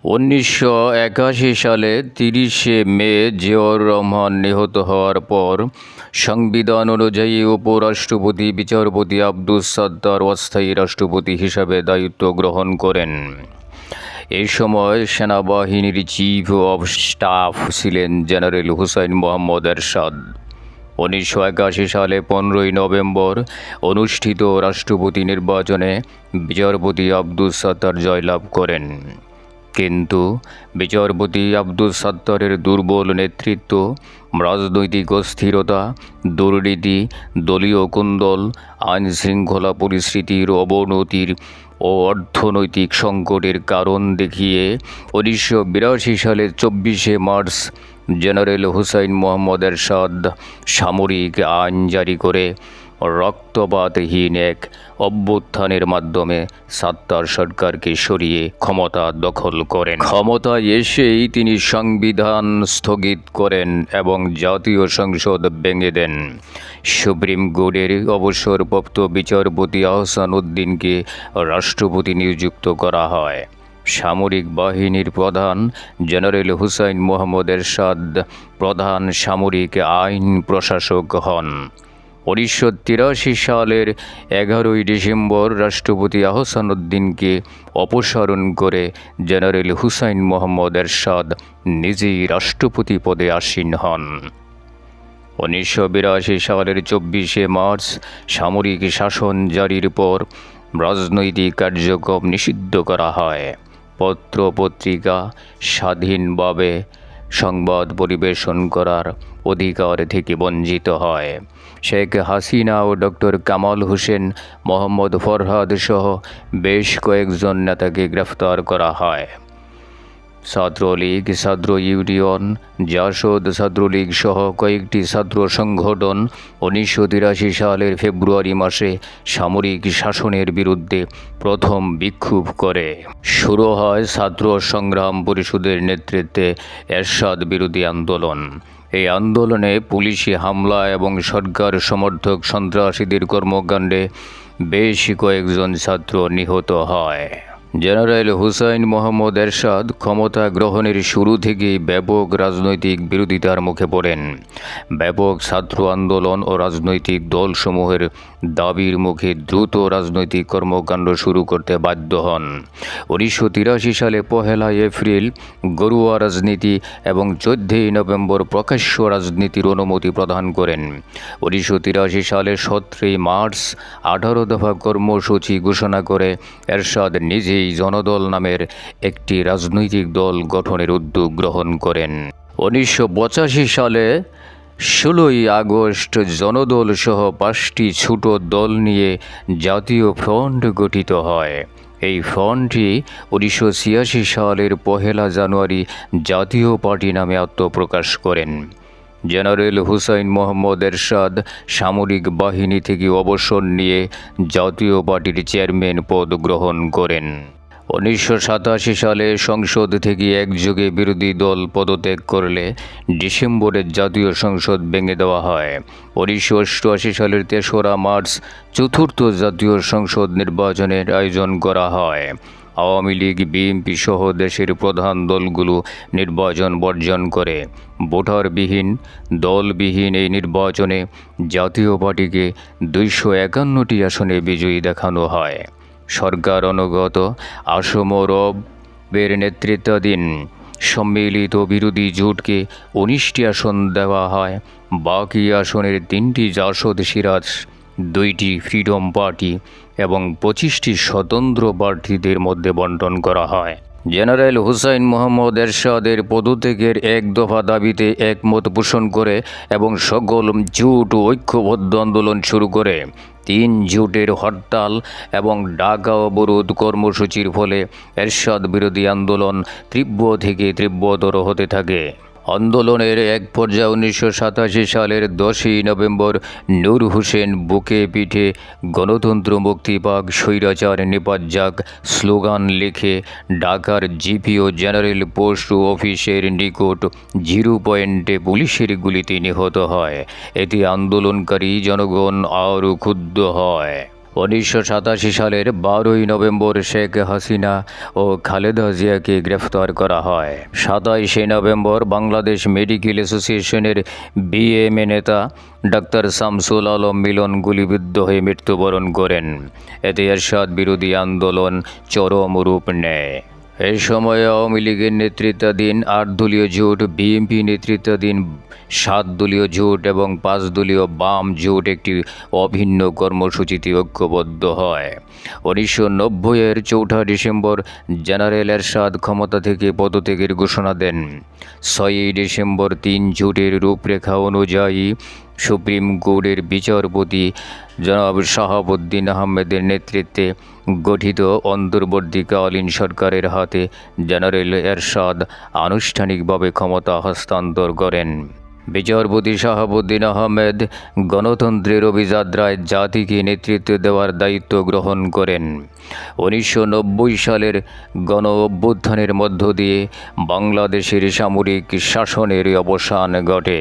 1981 সালে 30শে মে জিয়াউর রহমান নিহত হওয়ার পর সংবিধান অনুযায়ী উপরাষ্ট্রপতি বিচারপতি আব্দুস সাত্তার অস্থায়ী রাষ্ট্রপতি হিসাবে দায়িত্ব গ্রহণ করেন। এই সময় সেনাবাহিনীর চিফ অব স্টাফ ছিলেন জেনারেল হুসাইন মোহাম্মদ এরশাদ। 1981 সালে 15ই নভেম্বর অনুষ্ঠিত রাষ্ট্রপতি নির্বাচনে বিচারপতি আব্দুস সাত্তার জয়লাভ করেন। কিন্তু বিচারপতি আব্দুস সাত্তারের দুর্বল নেতৃত্ব, রাজনৈতিক অস্থিরতা, দুর্নীতি, দলীয় কোন্দল, আইনশৃঙ্খলা পরিস্থিতির অবনতির ও অর্থনৈতিক সংকটের কারণ দেখিয়ে 1982 সালের 24শে মার্চ জেনারেল হুসাইন মোহাম্মদ এরশাদ সামরিক আইন জারি করে রক্তপাতহীন এক অভ্যুত্থানের মাধ্যমে সাত্তার সরকারকে সরিয়ে ক্ষমতা দখল করেন। ক্ষমতায় এসেই তিনি সংবিধান স্থগিত করেন এবং জাতীয় সংসদ ভেঙে দেন। সুপ্রিম কোর্টের অবসরপ্রাপ্ত বিচারপতি আহসান উদ্দিনকে রাষ্ট্রপতি নিযুক্ত করা হয়। সামরিক বাহিনীর প্রধান জেনারেল হুসাইন মোহাম্মদ এরশাদ প্রধান সামরিক আইন প্রশাসক হন। 1983 সালের 11ই ডিসেম্বর রাষ্ট্রপতি আহসান উদ্দিনকে অপসারণ করে জেনারেল হুসাইন মোহাম্মদ এরশাদ নিজেই রাষ্ট্রপতি পদে আসীন হন। 1982 সালের 24শে মার্চ সামরিক শাসন জারির পর রাজনৈতিক কার্যক্রম নিষিদ্ধ করা হয়। পত্র পত্রিকা স্বাধীনভাবে সংবাদ পরিবেশন করার অধিকার থেকে বঞ্চিত হয়। শেখ হাসিনা ও ডক্টর কামাল হোসেন, মোহাম্মদ ফরহাদ সহ বেশ কয়েকজন নেতাকে গ্রেফতার করা হয়। ছাত্রলীগ, ছাত্র ইউনিয়ন, জাসদ ছাত্রলীগ সহ কয়েকটি ছাত্র সংগঠন 1983 সালের ফেব্রুয়ারি মাসে সামরিক শাসনের বিরুদ্ধে প্রথম বিক্ষোভ করে। শুরু হয় ছাত্র সংগ্রাম পরিষদের নেতৃত্বে এরশাদ বিরোধী আন্দোলন। এই আন্দোলনে পুলিশি হামলা এবং সরকার সমর্থক সন্ত্রাসীদের কর্মকাণ্ডে বেশ কয়েকজন ছাত্র নিহত হয়। জেনারেল হুসাইন মোহাম্মদ এরশাদ ক্ষমতা গ্রহণের শুরু থেকেই ব্যাপক রাজনৈতিক বিরোধিতার মুখে পড়েন। ব্যাপক ছাত্র আন্দোলন ও রাজনৈতিক দলসমূহের দাবির মুখে দ্রুত রাজনৈতিক কর্মকাণ্ড শুরু করতে বাধ্য হন। 1983 সালে 1 এপ্রিল গরুয়া রাজনীতি এবং 14ই নভেম্বর প্রকাশ্য রাজনীতির অনুমতি প্রদান করেন। 1983 সালের 17ই মার্চ 18 দফা কর্মসূচি ঘোষণা করে এরশাদ নিজেই জনদল নামের একটি রাজনৈতিক দল গঠনের উদ্যোগ গ্রহণ করেন। 1985 সালে 16ই আগস্ট জনদল সহ 5টি ছোট দল নিয়ে জাতীয় ফ্রন্ট গঠিত হয়। এই ফ্রন্টটি 1986 সালের 1 জানুয়ারি জাতীয় পার্টি নামে আত্মপ্রকাশ করেন। জেনারেল হুসাইন মোহাম্মদ এরশাদ সামরিক বাহিনী থেকে অবসর নিয়ে জাতীয় পার্টির চেয়ারম্যান পদ গ্রহণ করেন। 1987 সালে সংসদ থেকে একযোগে বিরোধী দল পদত্যাগ করলে ডিসেম্বরে জাতীয় সংসদ ভেঙে দেওয়া হয়। 1988 সালের 3রা মার্চ চতুর্থ জাতীয় সংসদ নির্বাচনের আয়োজন করা হয়। আওয়ামী লীগ, বিএনপি সহ দেশের প্রধান দলগুলো নির্বাচন বর্জন করে। ভোটারবিহীন, দলবিহীন এই নির্বাচনে জাতীয় পার্টিকে 251টি আসনে বিজয়ী দেখানো হয়। সরকার অনুগত আসম রবের নেতৃত্বাধীন সম্মিলিত বিরোধী জোটকে 19টি আসন দেওয়া হয়। বাকি আসনের 3টি জাসদ সিরাজ, 2টি ফ্রিডম পার্টি এবং 25টি স্বতন্ত্র প্রার্থীদের মধ্যে বণ্টন করা হয়। জেনারেল হুসাইন মোহাম্মদ এরশাদের পদত্যাগের এক দফা দাবিতে একমত পোষণ করে এবং সকল জোট ঐক্যবদ্ধ আন্দোলন শুরু করে। 3 জোটের হরতাল এবং ঢাকা অবরোধ কর্মসূচির ফলে এরশাদ বিরোধী আন্দোলন তীব্র থেকে তীব্রতর হতে থাকে। আন্দোলনের এক পর্যায়ে 1987 সালের 10ই নভেম্বর নূর হোসেন বুকে পিঠে গণতন্ত্র মুক্তি পাক, স্বৈরাচার নিপাত যাক স্লোগান লিখে ঢাকার জিপি ও জেনারেল পোস্ট অফিসের নিকট 0 পয়েন্টে পুলিশের গুলিতে নিহত হয়। এতে আন্দোলনকারী জনগণ আরও ক্ষুব্ধ হয়। 1987 সালের 12ই নভেম্বর শেখ হাসিনা ও খালেদা জিয়াকে গ্রেফতার করা হয়। 27শে নভেম্বর বাংলাদেশ মেডিকেল অ্যাসোসিয়েশনের বিএমএ নেতা ডাক্তার শামসুল আলম মিলন গুলিবিদ্ধ হয়ে মৃত্যুবরণ করেন। এতে এরশাদ বিরোধী আন্দোলন চরম রূপ নেয়। এই সময়ে আওয়ামী লীগের নেতৃত্বাধীন 8 দলীয় জোট, বিএনপি নেতৃত্বাধীন 7 দলীয় জোট এবং 5 দলীয় বাম জোট একটি অভিন্ন কর্মসূচিতে ঐক্যবদ্ধ হয়। 1990-এর 4 ডিসেম্বর জেনারেল এরশাদ ক্ষমতা থেকে পদত্যাগের ঘোষণা দেন। 6ই ডিসেম্বর 3 জোটের রূপরেখা অনুযায়ী সুপ্রিম কোর্টের বিচারপতি জনাব শাহাবুদ্দিন আহমেদের নেতৃত্বে গঠিত অন্তর্বর্তীকালীন সরকারের হাতে জেনারেল এরশাদ আনুষ্ঠানিকভাবে ক্ষমতা হস্তান্তর করেন। বিচারপতি শাহাবুদ্দিন আহমেদ গণতন্ত্রের অভিযাত্রায় জাতিকে নেতৃত্ব দেওয়ার দায়িত্ব গ্রহণ করেন। 1990 সালের গণ অভ্যুত্থানের মধ্য দিয়ে বাংলাদেশের সামরিক শাসনের অবসান ঘটে।